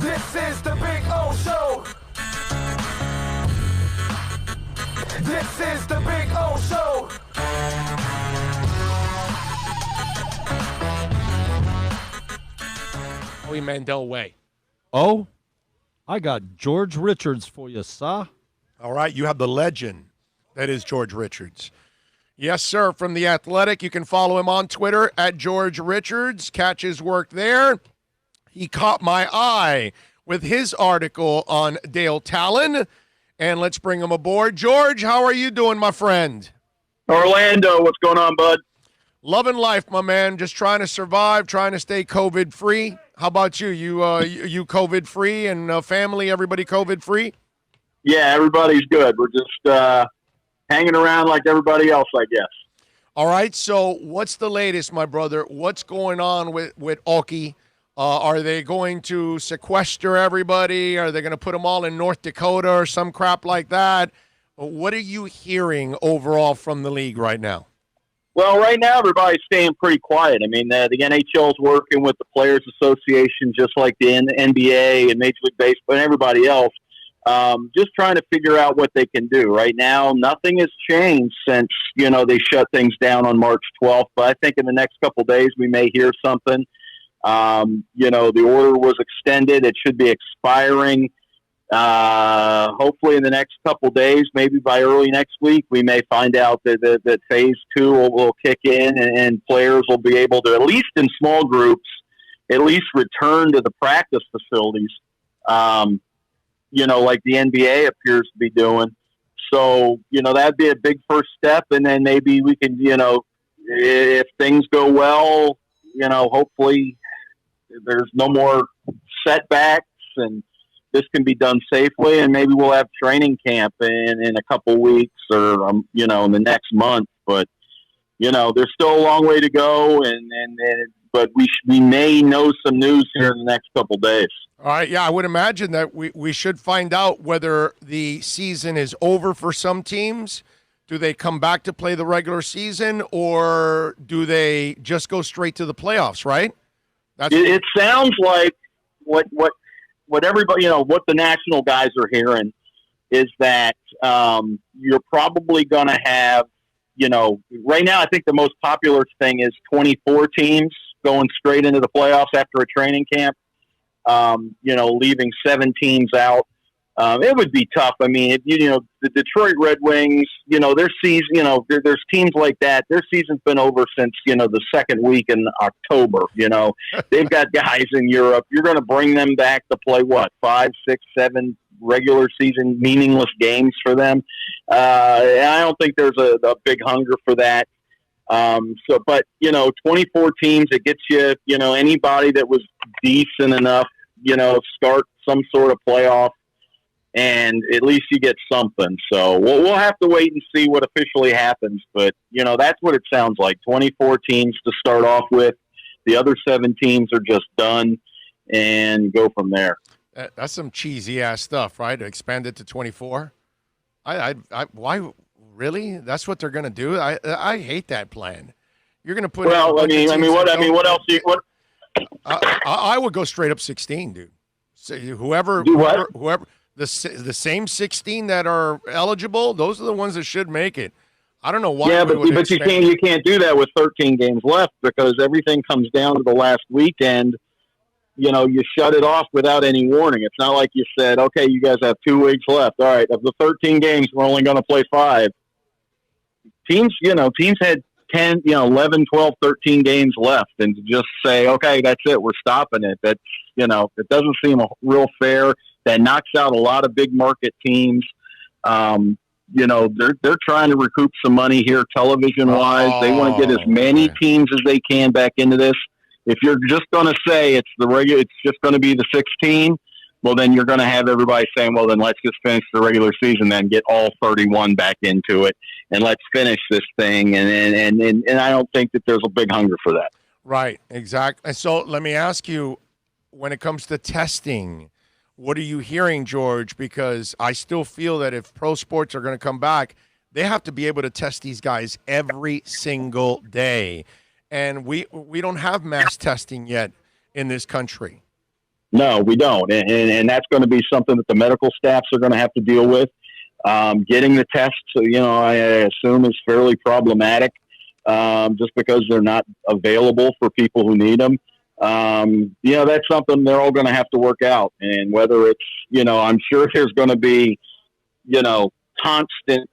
This is the Big O Show. This is the Big O Show. Howie Mandel way. Oh, I got George Richards for you, sir. All right, you have the legend. That is George Richards. Yes, sir, from The Athletic. You can follow him on Twitter at George Richards. Catch his work there. He caught my eye with his article on Dale Talon. And let's bring him aboard. George, how are you doing, my friend? Orlando, what's going on, bud? Loving life, my man. Just trying to survive, trying to stay COVID-free. How about you? You COVID-free and family, everybody COVID-free? Yeah, everybody's good. We're just hanging around like everybody else, I guess. All right, so what's the latest, my brother? What's going on with Oki? Are they going to sequester everybody? Are they going to put them all in North Dakota or some crap like that? What are you hearing overall from the league right now? Well, right now everybody's staying pretty quiet. I mean, the NHL is working with the Players Association just like the NBA and Major League Baseball and everybody else, just trying to figure out what they can do. Right now, nothing has changed since, they shut things down on March 12th. But I think in the next couple of days we may hear something. The order was extended. It should be expiring hopefully in the next couple of days, maybe by early next week. We may find out that phase 2 will kick in and players will be able to, at least in small groups, at least return to the practice facilities, like the NBA appears to be doing. So, that'd be a big first step. And then maybe we can, if things go well, hopefully there's no more setbacks and this can be done safely, and maybe we'll have training camp in a couple weeks or, in the next month. But, there's still a long way to go, but we may know some news here in the next couple days. All right, yeah, I would imagine that we should find out whether the season is over for some teams. Do they come back to play the regular season, or do they just go straight to the playoffs, right? It sounds like what everybody, what the national guys are hearing is that you're probably going to have, right now I think the most popular thing is 24 teams going straight into the playoffs after a training camp, leaving 7 teams out. It would be tough. I mean, the Detroit Red Wings, their season, there's teams like that. Their season's been over since, the second week in October. They've got guys in Europe. You're going to bring them back to play, 5, 6, 7 regular season meaningless games for them. And I don't think there's a big hunger for that. But 24 teams, it gets you, anybody that was decent enough, start some sort of playoff. And at least you get something. So we'll have to wait and see what officially happens. But, that's what it sounds like. 24 teams to start off with. The other 7 teams are just done and go from there. That's some cheesy-ass stuff, right? To expand it to 24? Why? Really? That's what they're going to do? I hate that plan. You're going to put... Well, what else? I would go straight up 16, dude. So whoever... The same 16 that are eligible, those are the ones that should make it. I don't know why. Yeah, but you can't do that with 13 games left because everything comes down to the last weekend. You shut it off without any warning. It's not like you said, okay, you guys have 2 weeks left. All right, of the 13 games, we're only going to play 5. Teams had 10, 11, 12, 13 games left, and to just say, okay, that's it, we're stopping it. That's, it doesn't seem real fair. That knocks out a lot of big market teams. They're trying to recoup some money here television wise. They want to get as many teams as they can back into this. If you're just going to say it's just going to be the 16, well, then you're going to have everybody saying, well, then let's just finish the regular season, then get all 31 back into it, and let's finish this thing. And I don't think that there's a big hunger for that. Right, exactly. And so let me ask you, when it comes to testing, what are you hearing, George? Because I still feel that if pro sports are going to come back, they have to be able to test these guys every single day. And we don't have mass testing yet in this country. No, we don't. And that's going to be something that the medical staffs are going to have to deal with. Getting the tests, I assume is fairly problematic just because they're not available for people who need them. That's something they're all going to have to work out. And whether it's, I'm sure there's going to be, constant,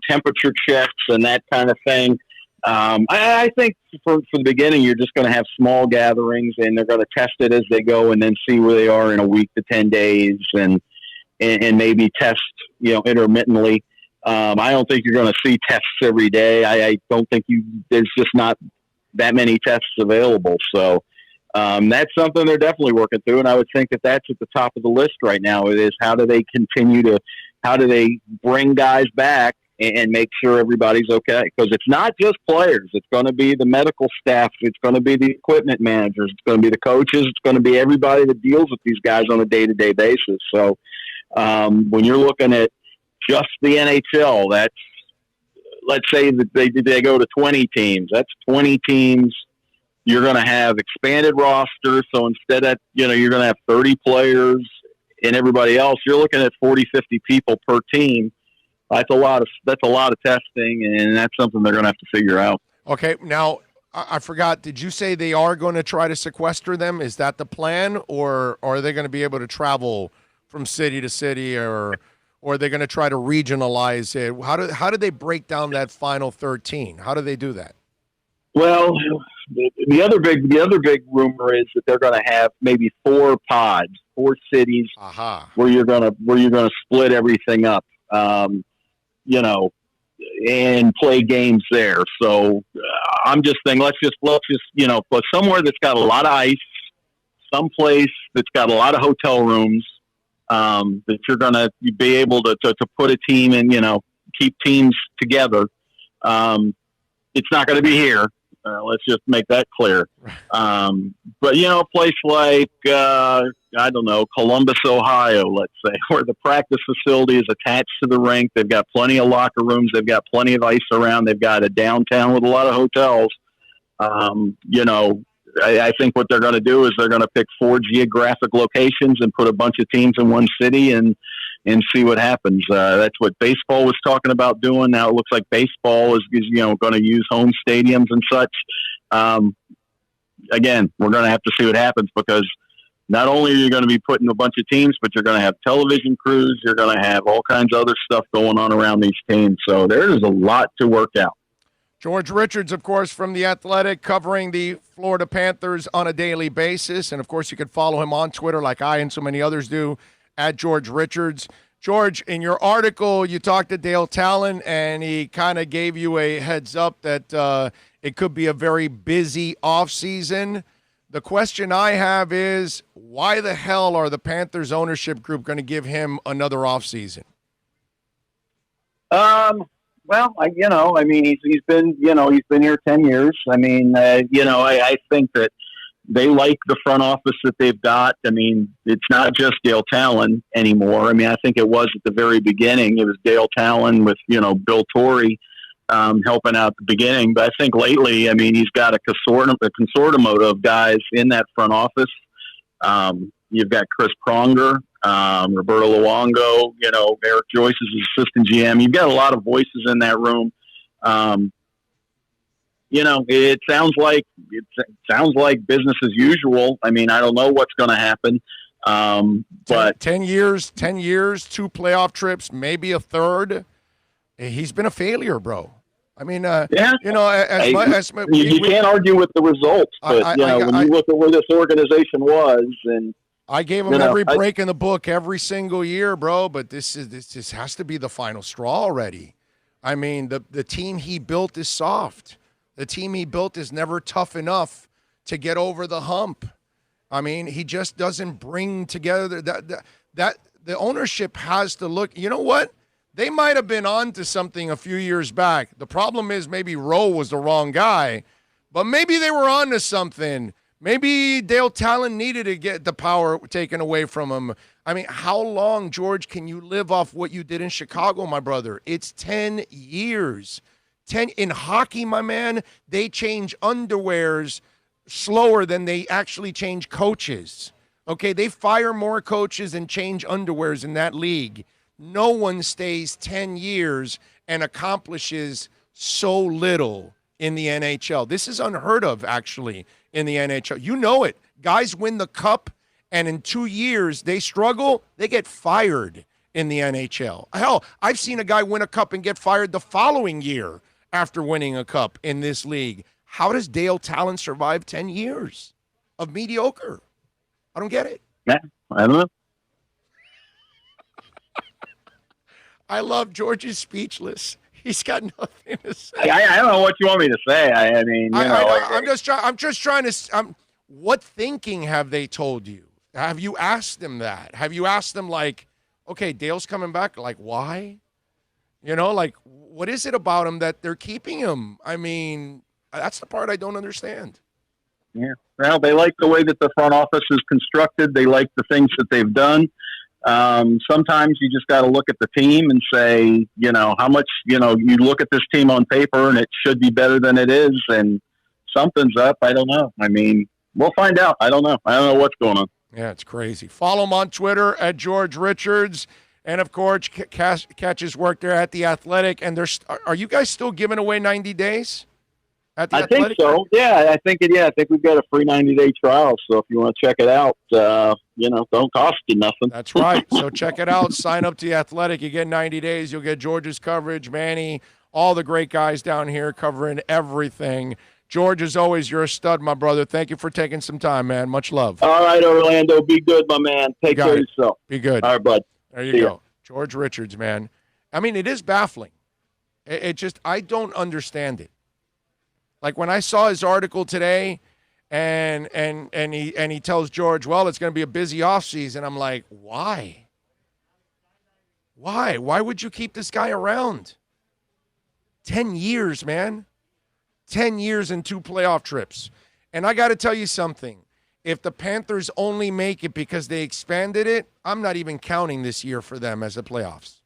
temperature checks and that kind of thing. I think for the beginning, you're just going to have small gatherings and they're going to test it as they go and then see where they are in a week to 10 days and maybe test, intermittently. I don't think you're going to see tests every day. I don't think there's just not that many tests available. So that's something they're definitely working through. And I would think that that's at the top of the list right now. It is how do they bring guys back and make sure everybody's okay? Because it's not just players. It's going to be the medical staff. It's going to be the equipment managers. It's going to be the coaches. It's going to be everybody that deals with these guys on a day-to-day basis. So when you're looking at just the NHL, that's, let's say that they go to 20 teams. That's 20 teams. You're going to have expanded rosters. So instead of, you're going to have 30 players and everybody else, you're looking at 40, 50 people per team. That's a lot of testing, and that's something they're going to have to figure out. Okay, now I forgot. Did you say they are going to try to sequester them? Is that the plan, or are they going to be able to travel from city to city, or are they going to try to regionalize it? How do they break down that final 13? How do they do that? Well, the other big rumor is that they're going to have maybe 4 pods, 4 cities, where you're going to split everything up. And play games there. So I'm just thinking, let's just put somewhere that's got a lot of ice, someplace that's got a lot of hotel rooms, that you're going to be able to put a team in, keep teams together. It's not going to be here. Let's just make that clear. But, a place like, Columbus, Ohio, let's say, where the practice facility is attached to the rink. They've got plenty of locker rooms. They've got plenty of ice around. They've got a downtown with a lot of hotels. I think what they're going to do is they're going to pick 4 geographic locations and put a bunch of teams in one city and see what happens. That's what baseball was talking about doing. Now it looks like baseball is going to use home stadiums and such. Again, we're going to have to see what happens because not only are you going to be putting a bunch of teams, but you're going to have television crews. You're going to have all kinds of other stuff going on around these teams. So there's a lot to work out. George Richards, of course, from The Athletic, covering the Florida Panthers on a daily basis. And, of course, you can follow him on Twitter like I and so many others do, at George Richards. George, in your article, you talked to Dale Talon, and he kind of gave you a heads up that it could be a very busy offseason. The question I have is, why the hell are the Panthers ownership group going to give him another offseason? Well, he's been here 10 years. I think that they like the front office that they've got. I mean, it's not just Dale Talon anymore. I mean, I think it was at the very beginning. It was Dale Talon with, Bill Torrey helping out at the beginning. But I think lately, he's got a consortium of guys in that front office. You've got Chris Pronger, Roberto Luongo, Eric Joyce is his assistant GM. You've got a lot of voices in that room. It sounds like business as usual. I don't know what's going to happen. But 10 years, 2 playoff trips, maybe a third. He's been a failure, bro. You can't argue with the results, but when you look at where this organization was, and I gave him every break in the book every single year, bro. But this has to be the final straw already. The team he built is soft. The team he built is never tough enough to get over the hump. He just doesn't bring together that the ownership has to look. You know what? They might have been on to something a few years back. The problem is maybe Rowe was the wrong guy, but maybe they were on to something. Maybe Dale Talon needed to get the power taken away from him. How long, George, can you live off what you did in Chicago, my brother? It's 10 years. 10 in hockey, my man, they change underwears slower than they actually change coaches. Okay, they fire more coaches and change underwears in that league. No one stays 10 years and accomplishes so little in the NHL. This is unheard of, actually, in the NHL. You know it. Guys win the cup, and in 2 years, they struggle, they get fired in the NHL. Hell, I've seen a guy win a cup and get fired the following year after winning a cup in this league. How does Dale Talon survive 10 years of mediocre? I don't get it. Yeah, I don't know. I love George's speechless. He's got nothing to say. I don't know what you want me to say. I mean, I'm just trying to. What thinking have they told you? Have you asked them that? Have you asked them, like, okay, Dale's coming back. Like, why? Like, what is it about him that they're keeping him? I mean, that's the part I don't understand. Yeah. Well, they like the way that the front office is constructed. They like the things that they've done. Sometimes you just got to look at the team and say, how much, you look at this team on paper and it should be better than it is. And something's up. I don't know. I mean, we'll find out. I don't know. I don't know what's going on. Yeah, it's crazy. Follow him on Twitter at George Richards. And, of course, catch his work there at The Athletic. And are you guys still giving away 90 days at The Athletic? I think so. Yeah, I think we've got a free 90-day trial. So if you want to check it out, don't cost you nothing. That's right. So check it out. Sign up to The Athletic. You get 90 days. You'll get George's coverage, Manny, all the great guys down here covering everything. George, as always, you're a stud, my brother. Thank you for taking some time, man. Much love. All right, Orlando. Be good, my man. Take care of yourself. Be good. All right, bud. There you go. George Richards, man. I mean, it is baffling. It just, I don't understand it. Like when I saw his article today and he tells George, well, it's going to be a busy offseason. I'm like, why? Why? Why would you keep this guy around? 10 years, man. 10 years and 2 playoff trips. And I got to tell you something. If the Panthers only make it because they expanded it, I'm not even counting this year for them as the playoffs.